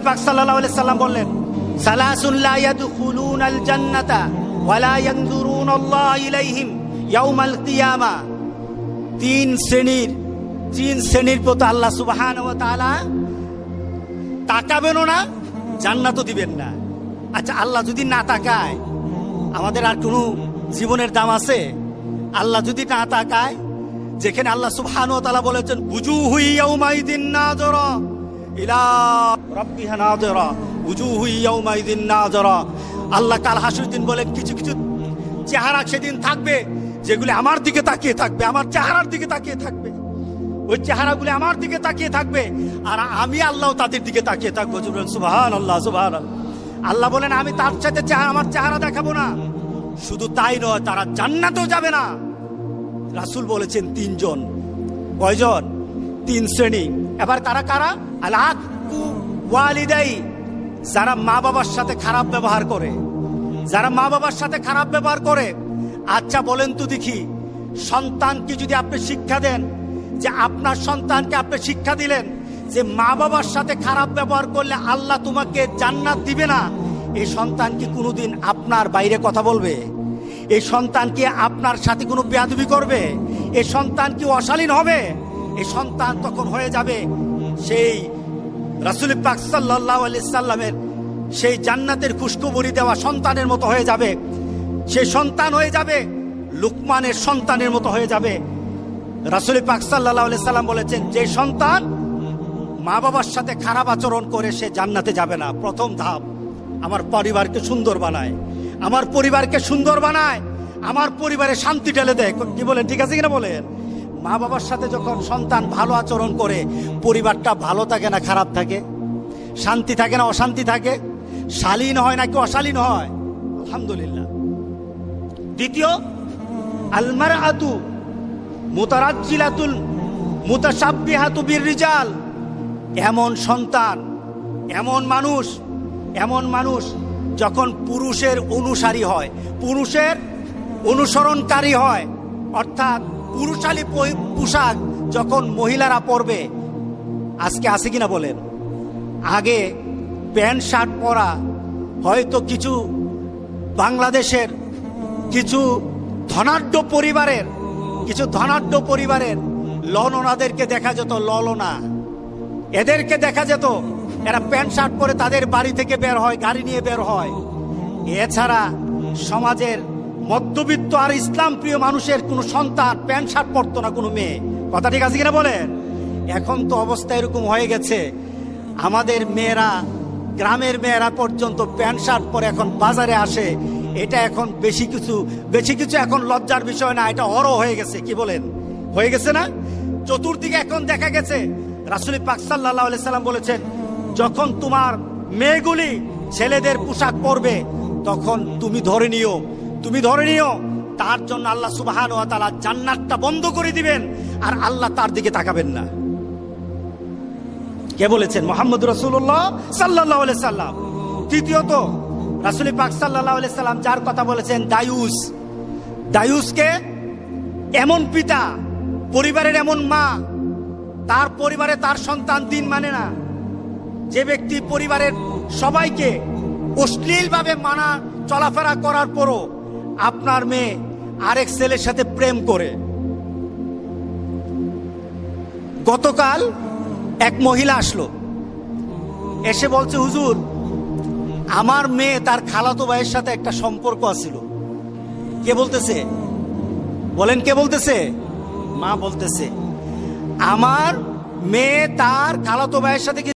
পাক সাল্লাল্লাহু আলাইহি সাল্লাম বললেন, সালাসুন লা ইয়াদখুলুনাল জান্নাতা ওয়া লা ইয়ানজুরুনাল্লাহু ইলাইহিম ইয়াউমাল কিয়ামা। তিন শ্রেণীর প্রতি আল্লাহ সুবহানাহু ওয়া তাআলা তাকাবেনও না, জান্নাতও দিবেন না। আচ্ছা, আল্লাহ যদি না তাকায় আমাদের আর কোনো জীবনের দাম আছে? আল্লাহ যদি না তাকায়, যেখানে আল্লাহ সুবহানাহু ওয়া তাআলা বলেছেন উজুহু ইয়াউমাইদিন নাযিরা ইলা রাব্বিহা নাযিরা, উজুহু ইয়াউমাইদিন নাযিরা। আল্লাহ কাল হাসরের দিন বলেন কিছু কিছু চেহারা সেদিন থাকবে যেগুলি আমার দিকে তাকিয়ে থাকবে, আমার চেহারার দিকে তাকিয়ে থাকবে। ওই চেহারাগুলি আমার দিকে তাকিয়ে থাকবে আর আমি আল্লাহ তাদের দিকে তাকিয়ে থাকবো। সুবহানাল্লাহ, সুবহানাল্লাহ। আল্লাহ বলেন আমি তার সাথে আমার চেহারা দেখাবো না। শুধু তাই নয়, তারা জান্নাতেও যাবে না। রাসূল বলেছেন তিনজন। কয়জন? তিন শ্রেণী। এবার তারা কারা? আল আক্কু ওয়ালিদাই, যারা মা বাবার সাথে খারাপ ব্যবহার করে, যারা মা বাবার সাথে খারাপ ব্যবহার করে। আচ্ছা বলেন তো দেখি, সন্তানকে যদি আপনি শিক্ষা দেন, যে আপনার সন্তানকে আপনি শিক্ষা দিলেন যে মা বাবার সাথে খারাপ ব্যবহার করলে আল্লাহ তোমাকে জান্নাত দিবে না, এই সন্তান কি কোনোদিন আপনার বাইরে কথা বলবে? এই সন্তান কি আপনার সাথে কোনো বেয়াদবি করবে? এই সন্তান কি অশালীন হবে? এই সন্তান তখন হয়ে যাবে সেই রাসূল পাক সাল্লাল্লাহু আলাইহি সাল্লামের সেই জান্নাতের খুশখবরি দেওয়া সন্তানের মতো হয়ে যাবে। সেই সন্তান হয়ে যাবে লুকমানের সন্তানের মতো হয়ে যাবে। রাসূল পাক সাল্লাল্লাহু আলাইহি সাল্লাম বলেছেন, যে সন্তান মা বাবার সাথে খারাপ আচরণ করে সে জান্নাতে যাবে না। প্রথম ধাপ, আমার পরিবারকে সুন্দর বানায়, আমার পরিবারকে সুন্দর বানায়, আমার পরিবারে শান্তি ঢেলে দেয়। কি বলেন, ঠিক আছে কিনা বলেন? মা বাবার সাথে যখন সন্তান ভালো আচরণ করে, পরিবারটা ভালো থাকে না খারাপ থাকে? শান্তি থাকে না অশান্তি থাকে? শালীন হয় নাকি অশালীন হয়? আলহামদুলিল্লাহ। দ্বিতীয়, আল মারআতু মুতারাজ্জিলাতুল মুতাশাব্বিহাতু বিররিজাল। এমন সন্তান, এমন মানুষ যখন পুরুষের অনুসারী হয়, পুরুষের অনুসরণকারী হয়, অর্থাৎ পুরুষালী পোশাক যখন মহিলারা পরবে। আজকে আছে কিনা বলেন? আগে প্যান্ট শার্ট পরা হয়তো কিছু বাংলাদেশের কিছু ধনাঢ্য পরিবারের ললনাদেরকে দেখা যেত, ললনা এদেরকে দেখা যেত, এরা প্যান্ট শার্ট পরে তাদের বাড়ি থেকে বের হয়, গাড়ি নিয়ে বের হয়। এছাড়া সমাজের মধ্যবিত্ত আর ইসলাম প্রিয় মানুষের কোনো সন্তান প্যান্ট শার্ট পরতো না, কোনো মেয়ে। কথা ঠিক আছে কিনা বলেন? এখন তো অবস্থা এরকম হয়ে গেছে, আমাদের মেয়েরা, গ্রামের মেয়েরা পর্যন্ত প্যান্ট শার্ট পরে এখন বাজারে আসে। এটা এখন বেশি কিছু এখন লজ্জার বিষয় না, এটা অরো হয়ে গেছে। কি বলেন, হয়ে গেছে না? চতুর্দিকে এখন দেখা গেছে। রাসূল পাক সাল্লাল্লাহু আলাইহি সাল্লাম বলেছেন, যখন তোমার মেয়েগুলি ছেলেদের পোশাক পরবে তখন তুমি ধরে নিও তার জন্য আল্লাহ সুবহানাহু ওয়া তাআলা জান্নাতটা বন্ধ করে দিবেন আর আল্লাহ তার দিকে তাকাবেন না। কে বলেছেন? মুহাম্মদ রাসূলুল্লাহ সাল্লাল্লাহু আলাইহি সাল্লাম। তৃতীয়ত, রাসূল পাক সাল্লাল্লাহু আলাইহি সাল্লাম যার কথা বলেছেন, দায়ুসকে এমন পিতা, পরিবারের এমন মা, তার পরিবারে তার সন্তান দিন মানে না। যে ব্যক্তি পরিবারের সবাইকে অশ্লীলভাবে মানা চলাফেরা করার পরও আপনার মেয়ে আরেক ছেলের সাথে প্রেম করে। গতকাল এক মহিলা আসলো, এসে বলছে, হুজুর আমার মেয়ে তার খালাতো ভাইয়ের সাথে একটা সম্পর্ক আছিল। কে বলতেছে? বলেন, কে বলতেছে? মা বলতেছে, আমার মেয়ে তার খালাতো ভাইয়ের সাথে